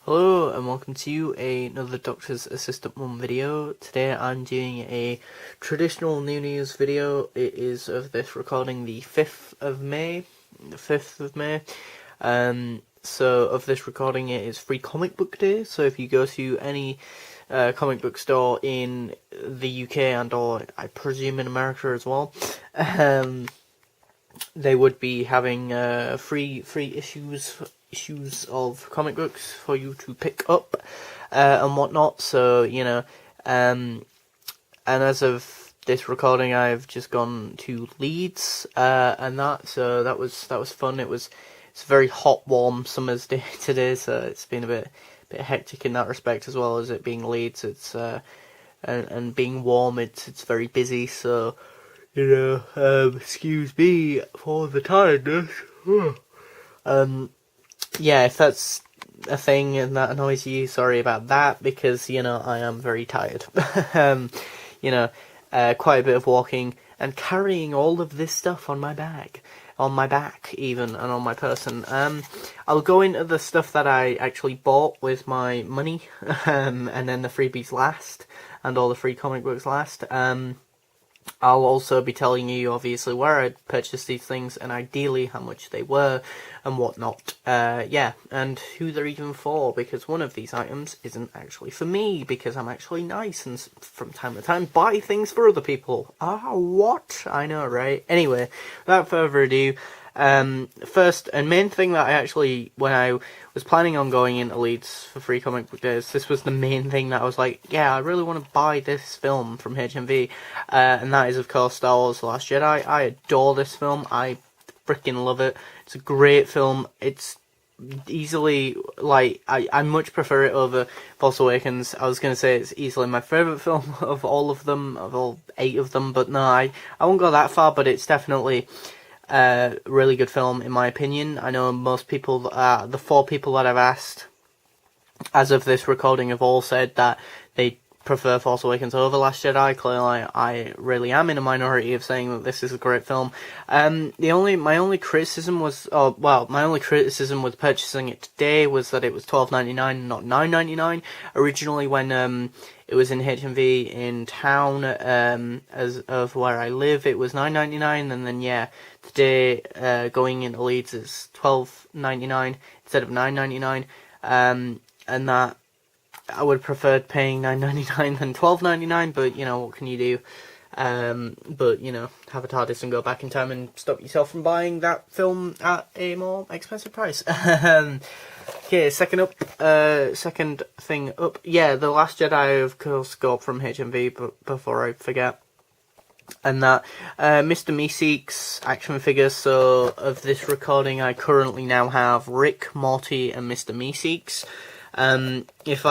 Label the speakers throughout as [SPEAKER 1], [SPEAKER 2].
[SPEAKER 1] Hello and welcome to another Doctor's Assistant Mum video. Today I'm doing a traditional New News video. It is of this recording the 5th of May. So of this recording it is Free Comic Book Day, so if you go to any comic book store in the UK and or I presume in America as well, they would be having free issues of comic books for you to pick up and whatnot. So and as of this recording, I've just gone to Leeds so that was fun. It's a very hot, warm summer's day today, so it's been a bit hectic in that respect, as well as it being Leeds. It's and being warm, it's very busy, so excuse me for the tiredness. Yeah, if that's a thing and that annoys you, sorry about that, because, I am very tired. Quite a bit of walking and carrying all of this stuff on my back even, and on my person. I'll go into the stuff that I actually bought with my money, and then the freebies last, and all the free comic books last. I'll also be telling you, obviously, where I purchased these things, and ideally how much they were, and whatnot. And who they're even for, because one of these items isn't actually for me, because I'm actually nice, and from time to time buy things for other people. What? I know, right? Anyway, without further ado, first and main thing that I actually, when I was planning on going into Leeds for Free Comic Book Days, this was the main thing that I was like, yeah, I really want to buy this film from HMV, and that is, of course, Star Wars The Last Jedi. I adore this film. I freaking love it. It's a great film. It's easily, I much prefer it over Force Awakens. I was going to say it's easily my favourite film of all of them, of all 8 of them, but no, I won't go that far, but it's definitely really good film in my opinion. I know most people, the 4 people that I've asked as of this recording have all said that they prefer Force Awakens over Last Jedi. Clearly I really am in a minority of saying that this is a great film. My only criticism with purchasing it today was that it was $12.99 and not $9.99 originally when it was in HMV in town. As of where I live, it was $9.99, and then today going into Leeds is $12.99 instead of $9.99, and that I would have preferred paying $9.99 than $12.99, but what can you do? But have a TARDIS and go back in time and stop yourself from buying that film at a more expensive price. Okay, second thing up. Yeah, The Last Jedi, of course, got from HMV, but before I forget. And that Mr. Meeseeks action figures. So of this recording, I currently now have Rick, Morty, and Mr. Meeseeks. If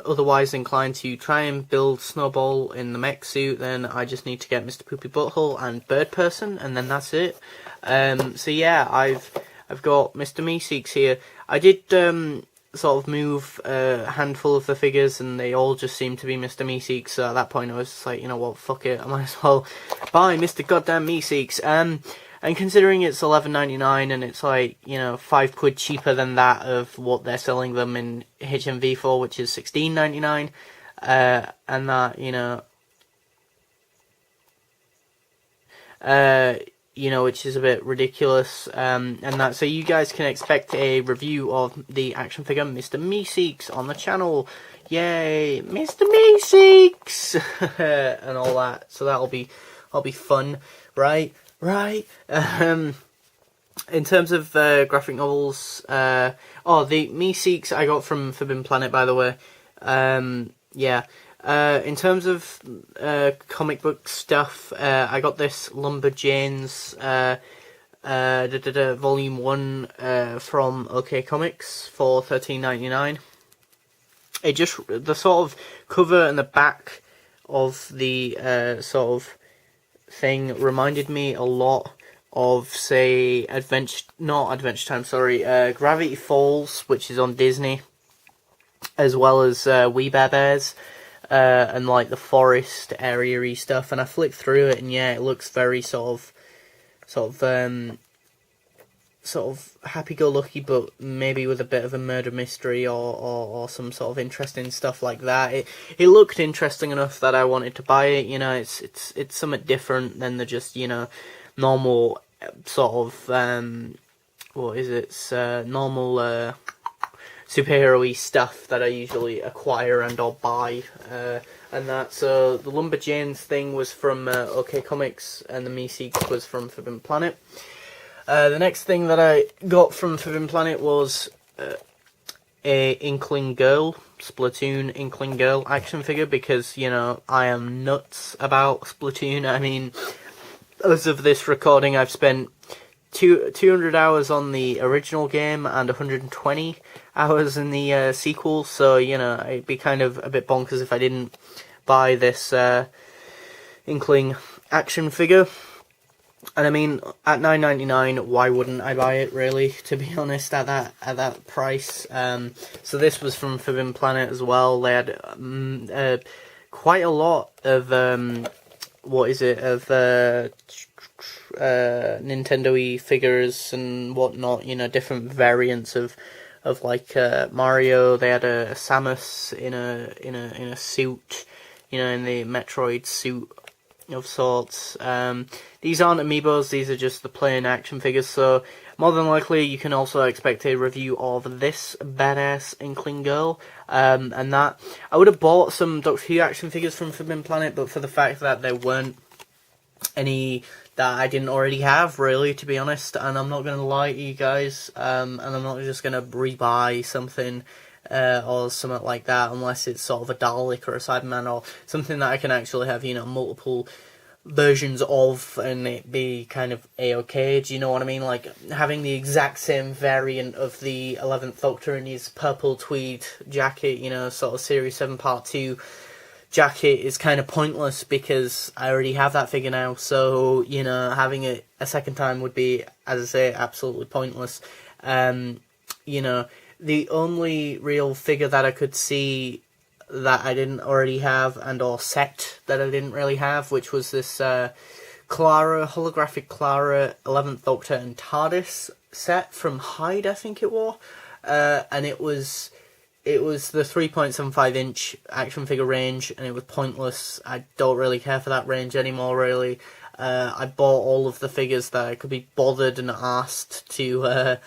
[SPEAKER 1] otherwise inclined to try and build Snowball in the mech suit, then I just need to get Mr. Poopy Butthole and Bird Person, and then that's it. So yeah, I've got Mr. Meeseeks here. I did sort of move a handful of the figures, and they all just seemed to be Mr. Meeseeks. So at that point, I was just like, fuck it, I might as well buy Mr. Goddamn Meeseeks. And considering it's $11.99 and it's like, £5 cheaper than that of what they're selling them in HMV for, which is $16.99, and that, which is a bit ridiculous, and that, so you guys can expect a review of the action figure Mr. Meeseeks on the channel. Yay, Mr. Meeseeks! And all that, so that'll be fun, right? In terms of graphic novels, the Meeseeks I got from Forbidden Planet, by the way. In terms of comic book stuff, I got this Lumberjanes Volume 1 from OK Comics for $13.99. The sort of cover and the back of the sort of thing reminded me a lot of, say, Gravity Falls, which is on Disney, as well as We Bare Bears, and like the forest area-y stuff. And I flicked through it, and yeah, it looks very sort of sort of happy-go-lucky, but maybe with a bit of a murder mystery or some sort of interesting stuff like that. It looked interesting enough that I wanted to buy it. You know, it's something different than the just, you know, normal sort of what is it? It's normal superhero-y stuff that I usually acquire and or buy and that. So the Lumberjanes thing was from OK Comics, and the Meeseeks was from Forbidden Planet. The next thing that I got from Forbidden Planet was a Inkling Girl, Splatoon Inkling Girl action figure, because, you know, I am nuts about Splatoon. I mean, as of this recording, I've spent 200 hours on the original game and 120 hours in the sequel, so, you know, it'd be kind of a bit bonkers if I didn't buy this Inkling action figure. And I mean, at $9.99, why wouldn't I buy it, really, to be honest, at that price? So this was from Forbidden Planet as well. They had quite a lot of Nintendo-y figures and whatnot, you know, different variants of like Mario. They had a Samus in a suit, you know, in the Metroid suit of sorts. These aren't amiibos, these are just the plain action figures, so more than likely you can also expect a review of this badass Inkling Girl. And that I would have bought some Doctor Who action figures from Forbidden Planet, but for the fact that there weren't any that I didn't already have, really, to be honest, and I'm not going to lie to you guys, and I'm not just going to rebuy something or something like that, unless it's sort of a Dalek or a Cyberman or something that I can actually have, you know, multiple versions of and it be kind of a-okay, do you know what I mean? Like, having the exact same variant of the 11th Doctor in his purple tweed jacket, you know, sort of Series 7 Part 2 jacket is kind of pointless because I already have that figure now, so, you know, having it a second time would be, as I say, absolutely pointless. You know, the only real figure that I could see that I didn't already have and or set that I didn't really have, which was this Clara, holographic Clara, 11th Doctor and TARDIS set from Hyde, I think it was, and it was the 3.75 inch action figure range, and it was pointless. I don't really care for that range anymore, really. I bought all of the figures that I could be bothered and asked to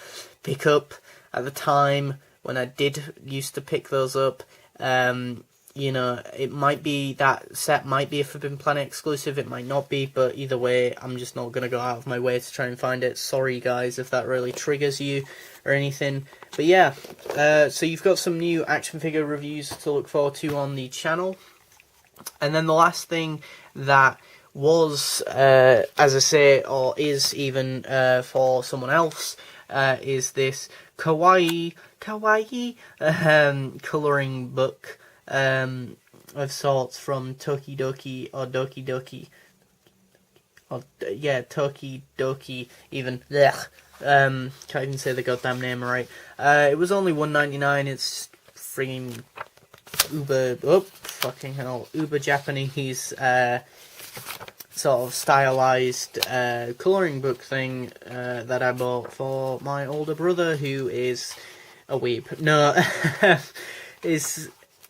[SPEAKER 1] pick up at the time when I did used to pick those up. You know, it might be, that set might be a Forbidden Planet exclusive, it might not be, but either way, I'm just not going to go out of my way to try and find it. Sorry guys if that really triggers you or anything. But yeah, so you've got some new action figure reviews to look forward to on the channel. And then the last thing that was, as I say, or is even for someone else, is this kawaii colouring book of sorts from Tokidoki or Doki Doki. Or, yeah, Tokidoki, even. Ugh. Can't even say the goddamn name right. It was only $1.99. It's frigging uber Japanese sort of stylized colouring book thing that I bought for my older brother, who is a weeb. No,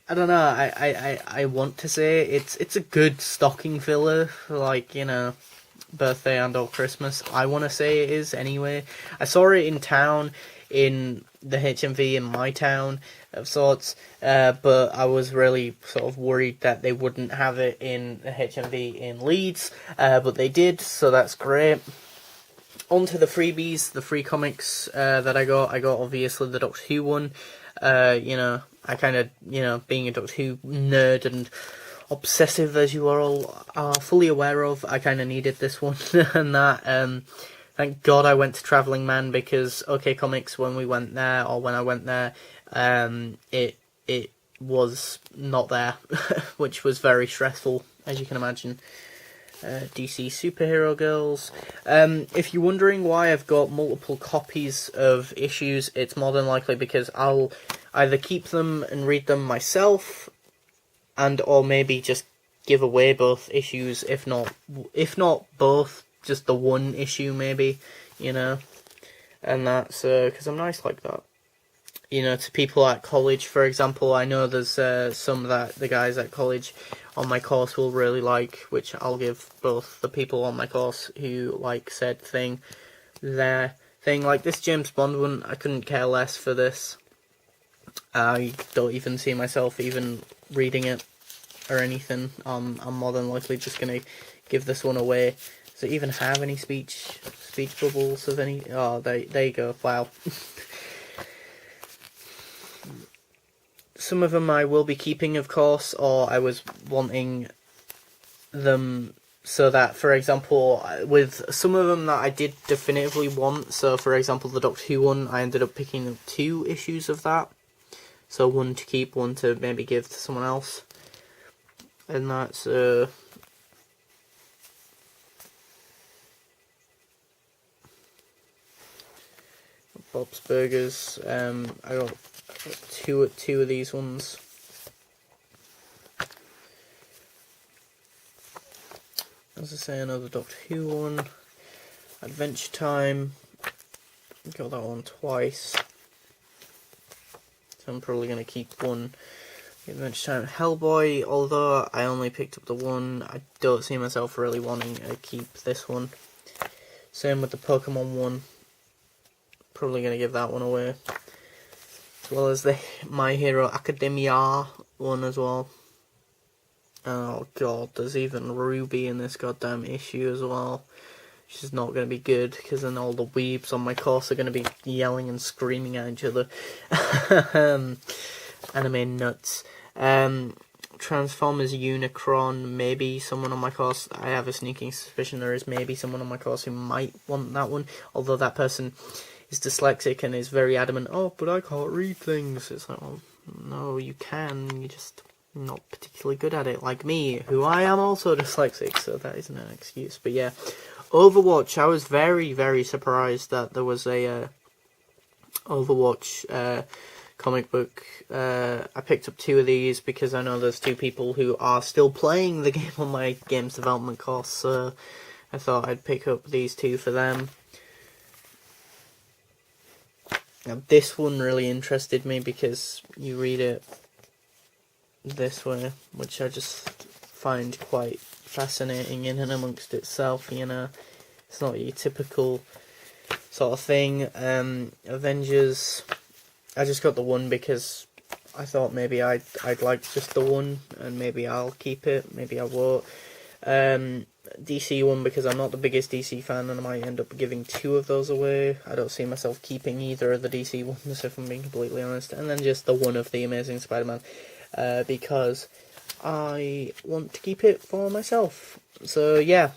[SPEAKER 1] I don't know. I want to say it's a good stocking filler for, like, you know, birthday and or Christmas. I want to say it is anyway. I saw it in town, in the HMV in my town of sorts, but I was really sort of worried that they wouldn't have it in the HMV in Leeds, but they did, so that's great. On to the freebies, the free comics that I got. I got obviously the Doctor Who one. You know, I kind of, you know, being a Doctor Who nerd and obsessive, as you all are fully aware of, I kind of needed this one and that. Thank God I went to Travelling Man, because OK Comics, when I went there, it was not there, which was very stressful, as you can imagine. DC Superhero Girls. If you're wondering why I've got multiple copies of issues, it's more than likely because I'll either keep them and read them myself, and or maybe just give away both issues, if not both, just the one issue maybe, you know. and that's because I'm nice like that. You know, to people at college, for example, I know there's some that the guys at college on my course will really like, which I'll give both the people on my course who like said thing their thing. Like this James Bond one, I couldn't care less for this. I don't even see myself even reading it or anything. I'm more than likely just gonna give this one away. Does it even have any speech bubbles of any? Oh, there you go. Wow. Some of them I will be keeping, of course, or I was wanting them so that, for example, with some of them that I did definitively want, so for example the Doctor Who one, I ended up picking up 2 issues of that. So one to keep, one to maybe give to someone else. And that's Bob's Burgers. I got two of these ones. As I say, another Doctor Who one. Adventure Time. Got that one twice. So I'm probably going to keep one. Adventure Time Hellboy, although I only picked up the one, I don't see myself really wanting to keep this one. Same with the Pokemon one. Probably going to give that one away. As well as the My Hero Academia one as well. Oh god, there's even Ruby in this goddamn issue as well. Which is not going to be good, because then all the weebs on my course are going to be yelling and screaming at each other. Anime nuts. Transformers Unicron, maybe someone on my course. I have a sneaking suspicion there is maybe someone on my course who might want that one, although that person is dyslexic and is very adamant, oh, but I can't read things. It's like, well, no, you can, you're just not particularly good at it, like me, who I am also dyslexic, so that isn't an excuse. But yeah, Overwatch, I was very, very surprised that there was a Overwatch comic book. I picked up 2 of these because I know there's 2 people who are still playing the game on my games development course, so I thought I'd pick up these 2 for them. Now this one really interested me because you read it this way, which I just find quite fascinating in and amongst itself, you know. It's not your typical sort of thing. Avengers, I just got the one because I thought maybe I'd like just the one, and maybe I'll keep it, maybe I won't. DC one because I'm not the biggest DC fan, and I might end up giving 2 of those away. I don't see myself keeping either of the DC ones, if I'm being completely honest. And then just the one of the Amazing Spider-Man, because I want to keep it for myself. So yeah,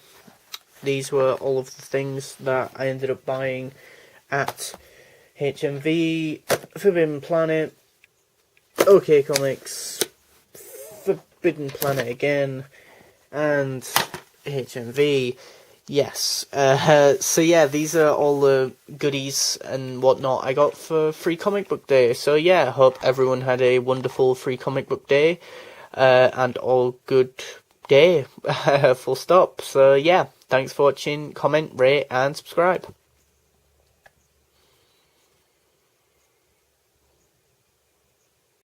[SPEAKER 1] these were all of the things that I ended up buying at HMV, Forbidden Planet, OK Comics, Forbidden Planet again, and HMV. Yes. So yeah, these are all the goodies and whatnot I got for Free Comic Book Day. So yeah, hope everyone had a wonderful Free Comic Book Day, and all good day, full stop. So yeah, thanks for watching, comment, rate, and subscribe.